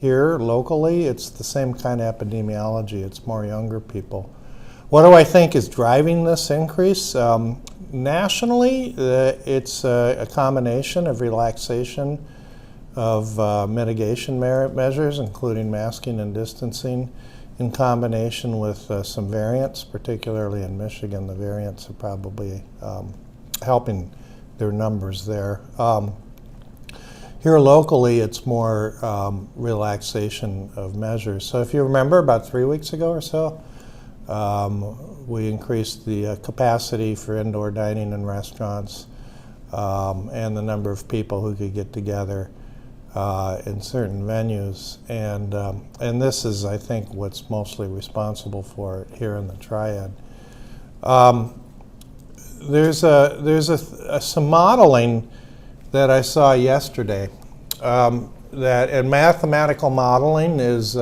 Here, locally, it's the same kind of epidemiology. It's more younger people. What do I think is driving this increase? Nationally, it's a combination of relaxation of mitigation measures, including masking and distancing, in combination with some variants, particularly in Michigan. The variants are probably helping their numbers there. Here locally, it's more relaxation of measures. So if you remember, about 3 weeks ago or so, we increased the capacity for indoor dining in restaurants and the number of people who could get together in certain venues. And this is, I think, what's mostly responsible for it here in the Triad. There's some modeling that I saw yesterday. And mathematical modeling is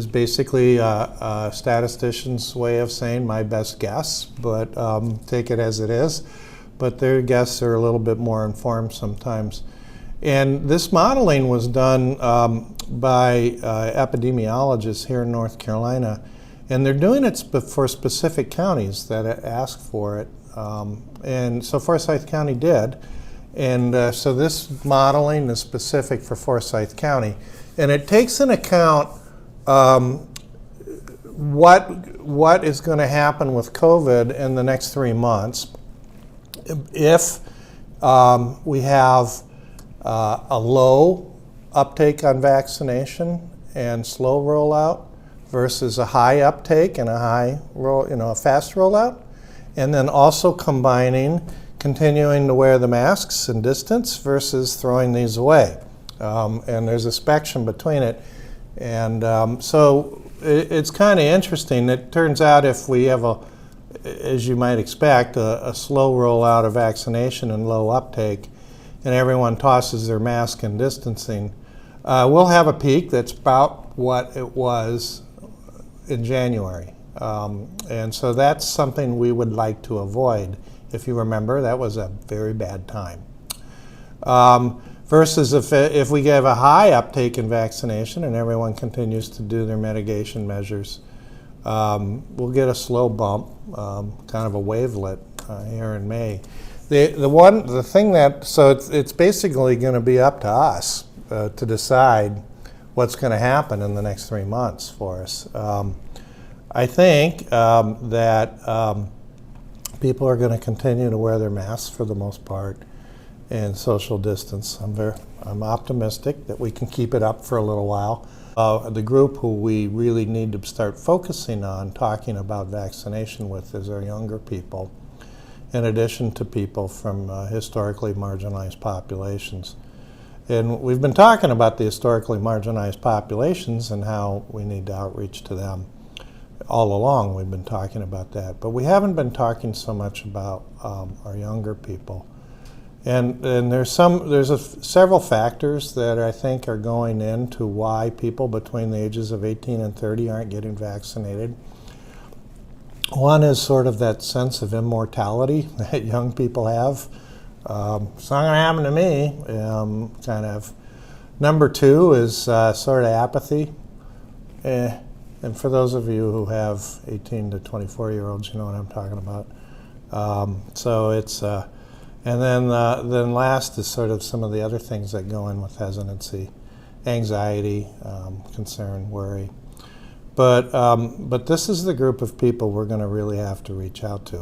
basically a statistician's way of saying my best guess, but take it as it is. But their guesses are a little bit more informed sometimes. And this modeling was done by epidemiologists here in North Carolina, and they're doing it for specific counties that ask for it. And so Forsyth County did. And so this modeling is specific for Forsyth County. And it takes into account what is going to happen with COVID in the next 3 months if we have a low uptake on vaccination and slow rollout versus a high uptake and a a fast rollout, and then also continuing to wear the masks and distance versus throwing these away. And there's a spectrum between it. And so it's kind of interesting. It turns out if we have as you might expect, a slow rollout of vaccination and low uptake, and everyone tosses their mask and distancing, we'll have a peak that's about what it was in January. And so that's something we would like to avoid. If you remember, that was a very bad time. Versus if we have a high uptake in vaccination and everyone continues to do their mitigation measures, we'll get a slow bump, kind of a wavelet here in May. So it's basically going to be up to us to decide what's going to happen in the next 3 months for us. I think that people are going to continue to wear their masks for the most part and social distance. I'm optimistic that we can keep it up for a little while. The group who we really need to start focusing on talking about vaccination with is our younger people, in addition to people from historically marginalized populations. And we've been talking about the historically marginalized populations and how we need to outreach to them. All along we've been talking about that, but we haven't been talking so much about our younger people. And there's several factors that I think are going into why people between the ages of 18 and 30 aren't getting vaccinated. One is sort of that sense of immortality that young people have. It's not going to happen to me, kind of. Number two is sort of apathy. And for those of you who have 18 to 24-year-olds, you know what I'm talking about. So it's, and then last is sort of some of the other things that go in with hesitancy, anxiety, concern, worry. But this is the group of people we're going to really have to reach out to.